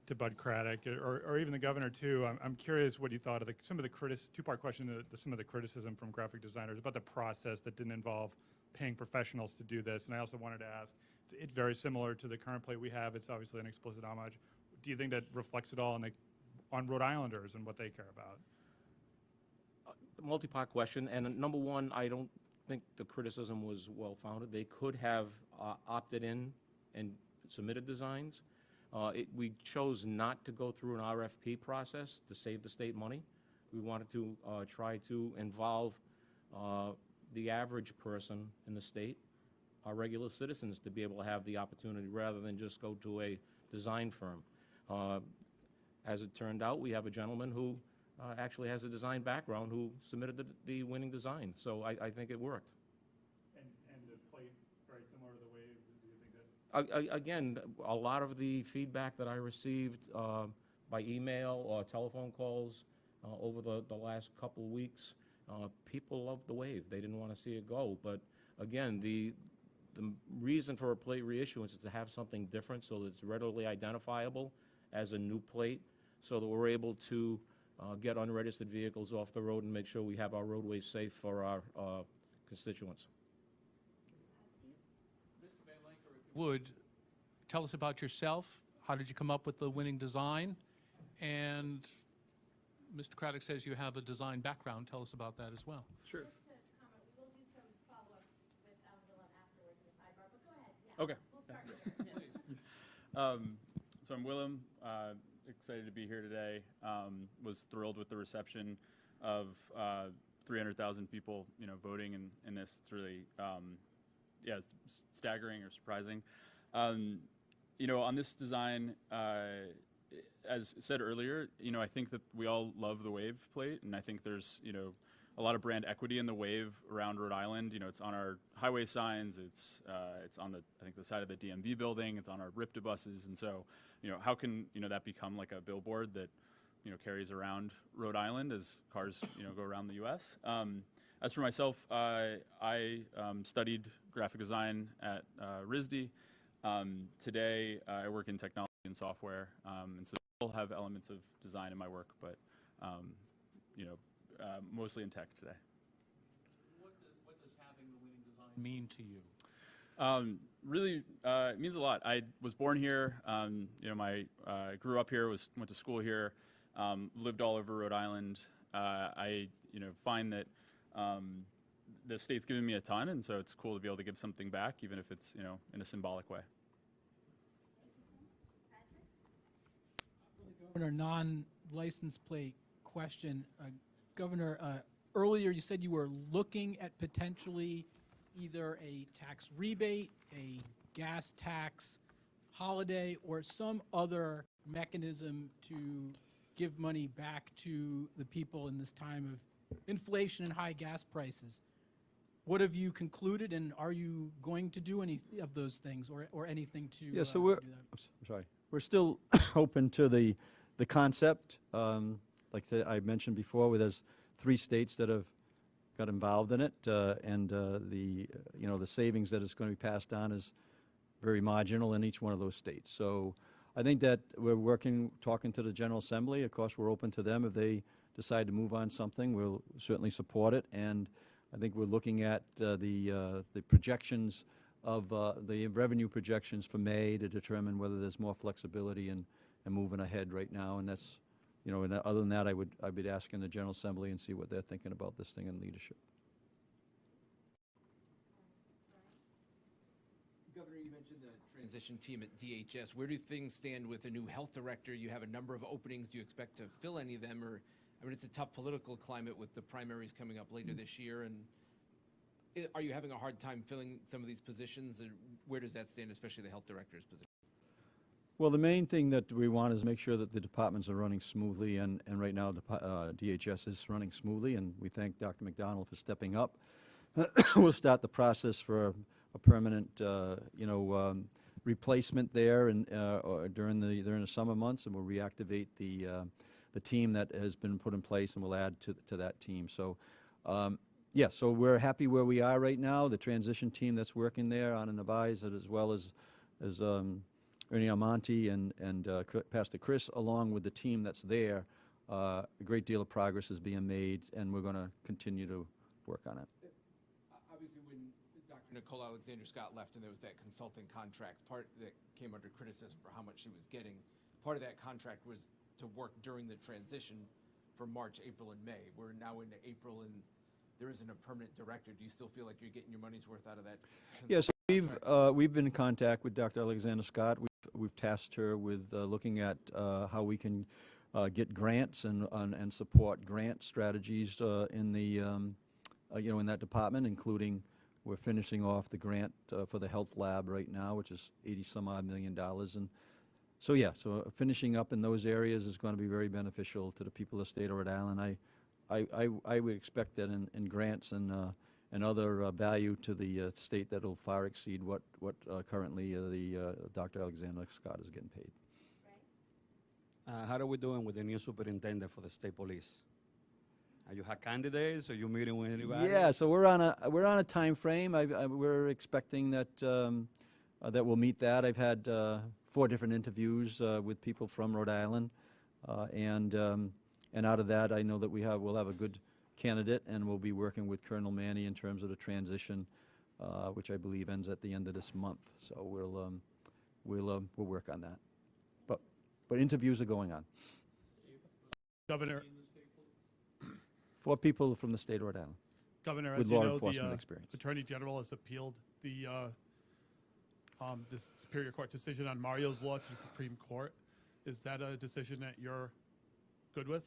to Bud Craddock or even the governor too. I'm curious what you thought of some of the two-part question, some of the criticism from graphic designers about the process that didn't involve paying professionals to do this. And I also wanted to ask, it's very similar to the current plate we have. It's obviously an explicit homage. Do you think that reflects it all on Rhode Islanders and what they care about? Multi-part question, and number one, I don't think the criticism was well-founded. They could have opted in and submitted designs. We chose not to go through an RFP process to save the state money. We wanted to try to involve the average person in the state, our regular citizens, to be able to have the opportunity rather than just go to a design firm. As it turned out, we have a gentleman who actually has a design background who submitted the winning design. So I think it worked. And the plate, very similar to the Wave, do you think that's... Again, a lot of the feedback that I received by email or telephone calls over the last couple of weeks, people loved the Wave. They didn't want to see it go. But again, the reason for a plate reissuance is to have something different so that it's readily identifiable as a new plate, so that we're able to get unregistered vehicles off the road and make sure we have our roadways safe for our constituents. Mr. Van Lanker, if you would, tell us about yourself. How did you come up with the winning design? And Mr. Craddock says you have a design background. Tell us about that as well. Sure. Just to comment, we will do some follow-ups with Willem afterwards in the sidebar, but go ahead. Yeah, Okay. We'll start with you. So I'm Willem, excited to be here today. Was thrilled with the reception of 300,000 people, voting in this. It's really, yeah, it's staggering or surprising. On this design, as said earlier, I think that we all love the Wave plate, and I think there's, a lot of brand equity in the Wave around Rhode Island. It's on our highway signs, it's on the side of the DMV building, it's on our RIPTA buses, and so, how can, that become like a billboard that, carries around Rhode Island as cars, go around the U.S. As for myself, I studied graphic design at RISD. Today, I work in technology and software, and so I still have elements of design in my work, but, mostly in tech today. What does having the winning design mean to you? Really, it means a lot. I was born here. Grew up here. Went to school here. Lived all over Rhode Island. I find that the state's given me a ton, and so it's cool to be able to give something back, even if it's in a symbolic way. Governor, non-license plate question. Governor, earlier you said you were looking at potentially either a tax rebate, a gas tax holiday, or some other mechanism to give money back to the people in this time of inflation and high gas prices. What have you concluded, and are you going to do any of those things or anything to Yeah, so do we're, that? I'm sorry, we're still open to the concept. I mentioned before, where there's 3 states that have got involved in it, and the savings that is going to be passed on is very marginal in each one of those states. So I think that we're talking to the General Assembly. Of course, we're open to them. If they decide to move on something, we'll certainly support it. And I think we're looking at the projections of the revenue projections for May to determine whether there's more flexibility and moving ahead right now. And that's, and other than that, I'd be asking the General Assembly and see what they're thinking about this thing in leadership. Governor, you mentioned the transition team at DHS. Where do things stand with a new health director? You have a number of openings. Do you expect to fill any of them? Or, it's a tough political climate with the primaries coming up later this year. And are you having a hard time filling some of these positions? And where does that stand, especially the health director's position? Well, the main thing that we want is make sure that the departments are running smoothly, and right now DHS is running smoothly, and we thank Dr. McDonald for stepping up. We'll start the process for a permanent, replacement there, and during the summer months, and we'll reactivate the team that has been put in place, and we'll add to that team. So, yeah, so we're happy where we are right now. The transition team that's working there on an advisor, as well as Ernie Almonte and Pastor Chris, along with the team that's there, a great deal of progress is being made, and we're going to continue to work on it. Obviously, when Dr. Nicole Alexander Scott left and there was that consulting contract, part that came under criticism for how much she was getting, part of that contract was to work during the transition for March, April, and May. We're now into April, and there isn't a permanent director. Do you still feel like you're getting your money's worth out of that? Yes, we've been in contact with Dr. Alexander Scott. We've tasked her with looking at how we can get grants and support grant strategies in the in that department, including we're finishing off the grant for the health lab right now, which is $80-some-odd million. And so yeah, so finishing up in those areas is going to be very beneficial to the people of the state of Rhode Island. I would expect that in grants and other value to the state that will far exceed what currently the Dr. Alexander Scott is getting paid. How are we doing with the new superintendent for the state police? Are you have candidates? Are you meeting with anybody? Yeah, so we're on a time frame. We're expecting that that we'll meet that. I've had 4 different interviews with people from Rhode Island, and out of that, I know that we'll have a good candidate, and we'll be working with Colonel Manny in terms of the transition, which I believe ends at the end of this month. So we'll work on that. But interviews are going on. Governor, 4 people from the state of Rhode Island. Governor, with as you law know, enforcement the experience. Attorney General has appealed the this Superior Court decision on Mario's Law to the Supreme Court. Is that a decision that you're good with?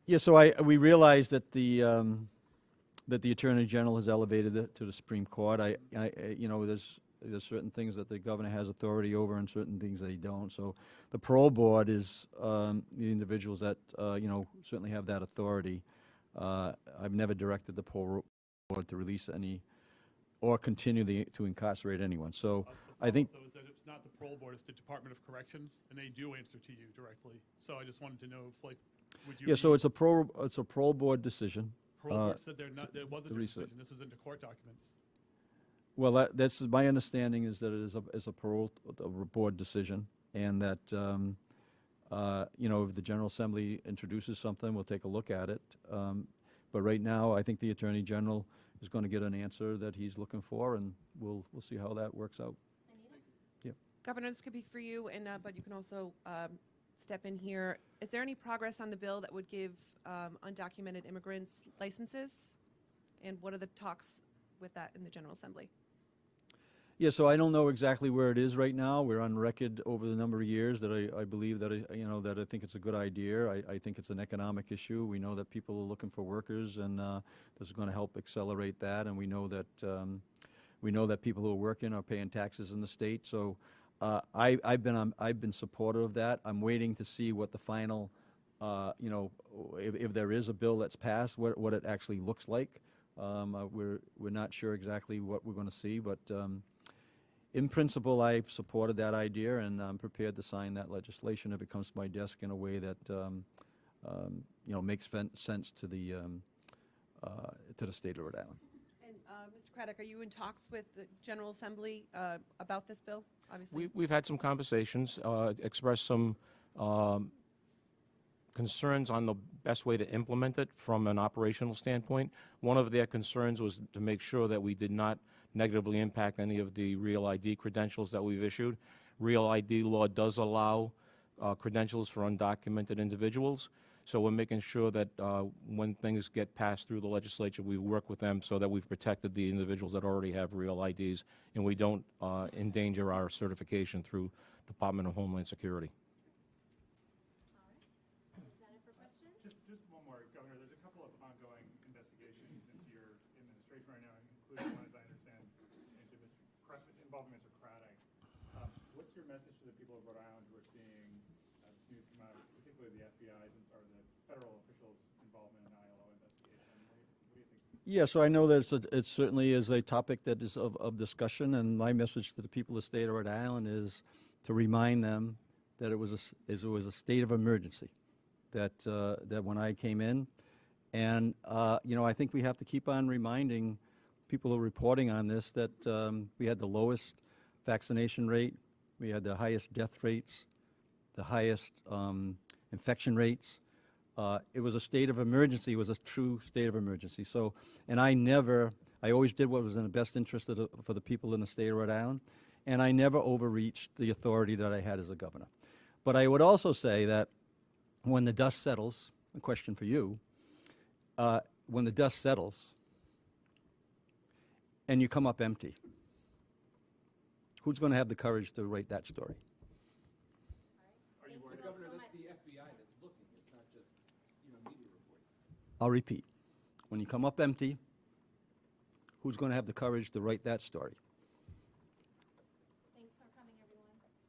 Yeah, so we realize that the Attorney General has elevated it to the Supreme Court. There's certain things that the governor has authority over and certain things that he don't. So the parole board is the individuals that certainly have that authority. I've never directed the parole board to release any or continue to incarcerate anyone. So I think Those that it's not the parole board, it's the Department of Corrections, and they do answer to you directly. So I just wanted to know if, like, would you? yeah, so it's a parole board decision. Parole board said it wasn't to a research. decision. This is in the court documents. Well, that's my understanding is that it is a parole board decision, and that if the General Assembly introduces something, we'll take a look at it. But right now, I think the Attorney General is going to get an answer that he's looking for, and we'll see how that works out. Yeah. Governor, this could be for you, and but you can also step in here. Is there any progress on the bill that would give undocumented immigrants licenses? And what are the talks with that in the General Assembly? Yeah, so I don't know exactly where it is right now. We're on record over the number of years that I believe that that I think it's a good idea. I think it's an economic issue. We know that people are looking for workers, and this is going to help accelerate that. And we know that people who are working are paying taxes in the state. So I've been supportive of that. I'm waiting to see what the final, if there is a bill that's passed, what it actually looks like. We're not sure exactly what we're going to see, but in principle, I've supported that idea, and I'm prepared to sign that legislation if it comes to my desk in a way that makes sense to the state of Rhode Island. And Mr. Craddock, are you in talks with the General Assembly about this bill? Obviously, We've had some conversations, expressed some concerns on the best way to implement it from an operational standpoint. One of their concerns was to make sure that we did not negatively impact any of the Real ID credentials that we've issued. Real ID law does allow credentials for undocumented individuals, so we're making sure that when things get passed through the legislature, we work with them so that we've protected the individuals that already have Real IDs, and we don't endanger our certification through Department of Homeland Security. Just one more, Governor. There's a couple of ongoing investigations into your administration right now, including one, as I understand, into involvement of Mr. Craddock. What's your message to the people of Rhode Island who are seeing this news come out, particularly the FBI's or the federal officials' involvement in ILO investigation? What do you think? Yeah, so I know that it certainly is a topic that is of discussion, and my message to the people of the state of Rhode Island is to remind them that it was a state of emergency. That when I came in, and I think we have to keep on reminding people who are reporting on this that we had the lowest vaccination rate We had the highest death rates, the highest infection rates. It was a state of emergency. It was a true state of emergency. So, and I always did what was in the best interest for the people in the state of Rhode Island, and I never overreached the authority that I had as a governor. But I would also say that when the dust settles, a question for you, when the dust settles and you come up empty, who's going to have the courage to write that story? Thank you all so much. FBI that's looking, it's not just, media reports. I'll repeat. When you come up empty, who's going to have the courage to write that story?